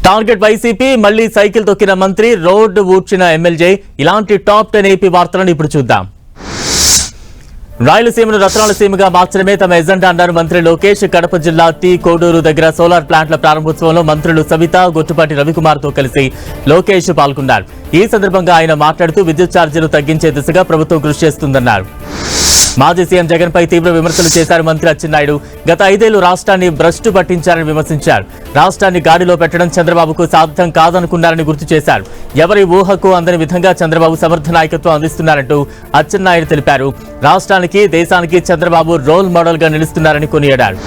Target YCP మళ్లీ cycle తొక్కిన మంత్రి రోడ్డు ఊడ్చిన ఎమ్మెల్యే ఇలాంటి టాప్ 10 ఏపీ వార్తలను ఇప్పుడు చూద్దాం. రాయలసీమను రత్నాల సీమగా మార్చడమే తమ ఎజెండా అన్నారు మంత్రి లోకేష్. కడప జిల్లా టీ కోడూరు దగ్గర సోలార్ ప్లాంట్ల ప్రారంభోత్సవంలో మంత్రులు సవిత, గొట్టుపాటి రవికుమార్ తో కలిసి లోకేష్ పాల్గొన్నారు. ఈ సందర్భంగా ఆయన మాట్లాడుతూ విద్యుత్ ఛార్జీలు తగ్గించే దిశగా ప్రభుత్వం కృషి చేస్తుందన్నారు. మాజీ సీఎం జగన్ పై తీవ్ర విమర్శలు చేశారు మంత్రి అచ్చెన్నాయుడు. గత 5 ఏళ్లు రాష్ట్రాన్ని భ్రష్టు పట్టించారని విమర్శించారు. రాష్ట్రాన్ని గాడిలో పెట్టడం చంద్రబాబుకు సాధ్యం కాదనుకున్నారని గుర్తు చేశారు. ఎవరి ఊహకు అందని విధంగా చంద్రబాబు సమర్థ నాయకత్వం అందిస్తున్నారంటూ అచ్చెన్నాయుడు తెలిపారు. రాష్ట్రానికి, దేశానికి చంద్రబాబు రోల్ మోడల్ గా నిలుస్తున్నారని కొనియాడారు.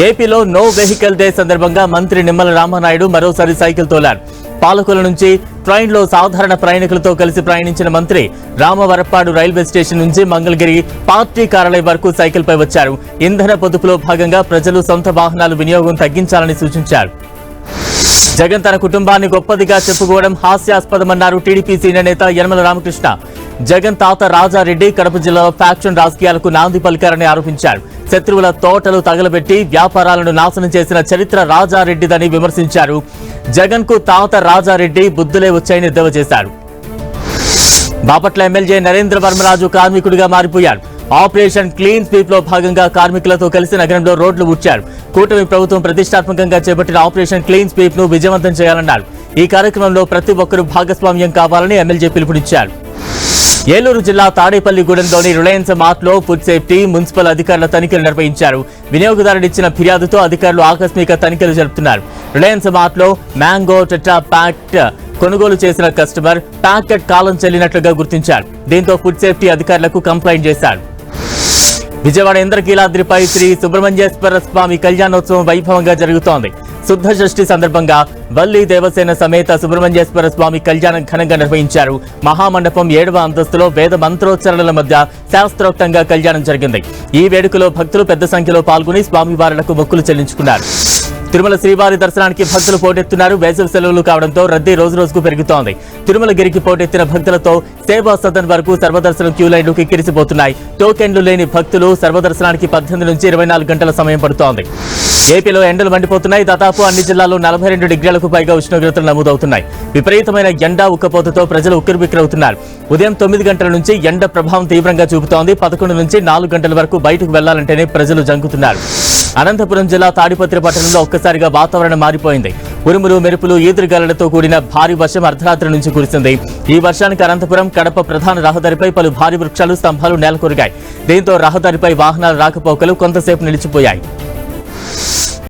ఏపీలో నో వెహికల్ డే సందర్భంగా మంత్రి నిమ్మల రామానాయుడు మరోసారి సైకిల్ తోలారు. పాలకుల నుంచి ట్రైన్లో సాధారణ ప్రయాణికులతో కలిసి ప్రయాణించిన మంత్రి రామవరప్పాడు రైల్వే స్టేషన్ నుంచి మంగళగిరి పార్టీ కార్యాలయం వరకు సైకిల్పై వచ్చారు. ఇంధన పొదుపులో భాగంగా ప్రజలు సొంత వాహనాలు వినియోగం తగ్గించాలని సూచించారు. జగన్ తన కుటుంబాన్ని గొప్పదిగా చెప్పుకోవడం హాస్యాస్పదమన్నారు టీడీపీ సీనియర్ నేత యనమల రామకృష్ణ. జగన్ తాత రాజారెడ్డి కడప జిల్లాలో ఫ్యాక్షన్ రాజకీయాలకు నాంది పలికారని ఆరోపించారు. శత్రువుల తోటలు తగలబెట్టి వ్యాపారాలను నాశనం చేసిన చరిత్ర రాజారెడ్డిదని విమర్శించారు. జగన్ కు తాత రాజారెడ్డి బుద్ధులే వచ్చాయని ఎద్దేవా చేశారు. బాపట్ల ఎమ్మెల్యే నరేంద్ర వర్మరాజు కార్మికుడిగా మారిపోయారు. ఆపరేషన్ క్లీన్ స్వీప్ లో భాగంగా కార్మికులతో కలిసి నగరంలో రోడ్లు ఊడ్చారు. కూటమి ప్రభుత్వం ప్రతిష్టాత్మకంగా చేపట్టిన ఆపరేషన్ క్లీన్ స్వీప్ ను విజయవంతం చేయాలన్నారు. ఈ కార్యక్రమంలో ప్రతి ఒక్కరూ భాగస్వామ్యం కావాలని ఎమ్మెల్యే పిలుపునిచ్చారు. ఏలూరు జిల్లా తాడేపల్లిగూడెంలోని రిలయన్స్ మార్ట్ లో ఫుడ్ సేఫ్టీ, మున్సిపల్ అధికారుల తనిఖీలు నిర్వహించారు. వినియోగదారుడిచ్చిన ఫిర్యాదుతో అధికారులు ఆకస్మిక తనిఖీలు జరుపుతున్నారు. రిలయన్స్ మార్ట్ లో మ్యాంగో టెట్రా ప్యాక్ కొనుగోలు చేసిన కస్టమర్ ప్యాకెట్ కాలం చెల్లినట్లుగా గుర్తించారు. దీంతో ఫుడ్ సేఫ్టీ అధికారులకు కంప్లైంట్ చేశారు. విజయవాడ ఇంద్రకీలాద్రిపై శ్రీ సుబ్రహ్మణ్యేశ్వర స్వామి కళ్యాణోత్సవం వైభవంగా జరుగుతోంది. శుద్ధ షష్ఠి సందర్భంగా వల్లి దేవసేన సమేత సుబ్రహ్మణ్యేశ్వర స్వామి కళ్యాణం ఘనంగా నిర్వహించారు. మహామండపం 7వ అంతస్తులో వేద మంత్రోచ్చరణల మధ్య శాస్త్రోక్తంగా కళ్యాణం జరిగింది. ఈ వేడుకలో భక్తులు పెద్ద సంఖ్యలో పాల్గొని స్వామివారులకు మొక్కులు చెల్లించుకున్నారు. తిరుమల శ్రీవారి దర్శనానికి భక్తులు పోటెత్తున్నారు. వేసవి సెలవులు కావడంతో రద్దీ రోజురోజుకు పెరుగుతోంది. తిరుమలగిరికి పోటెత్తిన భక్తులతో సేవా సదన్ వరకు సర్వదర్శనం క్యూ లైన్లు కిక్కిరిసిపోతున్నాయి. టోకెన్లు లేని భక్తులు సర్వదర్శనానికి 18 నుంచి 24 గంటల సమయం పడుతోంది. ఏపీలో ఎండలు మండిపోతున్నాయి. దాదాపు అన్ని జిల్లాల్లో 42 డిగ్రీలకు పైగా ఉష్ణోగ్రతలు నమోదవుతున్నాయి. విపరీతమైన ఎండ ఉక్కపోతతో ప్రజలు ఉక్కిరిబిక్కిరవుతున్నారు. ఉదయం 9 గంటల నుంచి ఎండ ప్రభావం తీవ్రంగా చూపుతోంది. 11 నుంచి 4 గంటల వరకు బయటకు వెళ్లాలంటేనే ప్రజలు జంకుతున్నారు. అనంతపురం జిల్లా తాడిపత్రి పట్టణంలో ఒక్కసారిగా వాతావరణం మారిపోయింది. ఉరుములు, మెరుపులు, ఈదురుగాలులతో కూడిన భారీ వర్షం అర్ధరాత్రి నుంచి కురిసింది. ఈ వర్షానికి అనంతపురం కడప ప్రధాన రహదారిపై పలు భారీ వృక్షాలు, స్తంభాలు నేలకొరిగాయి. దీంతో రహదారిపై వాహనాల రాకపోకలు కొంతసేపు నిలిచిపోయాయి.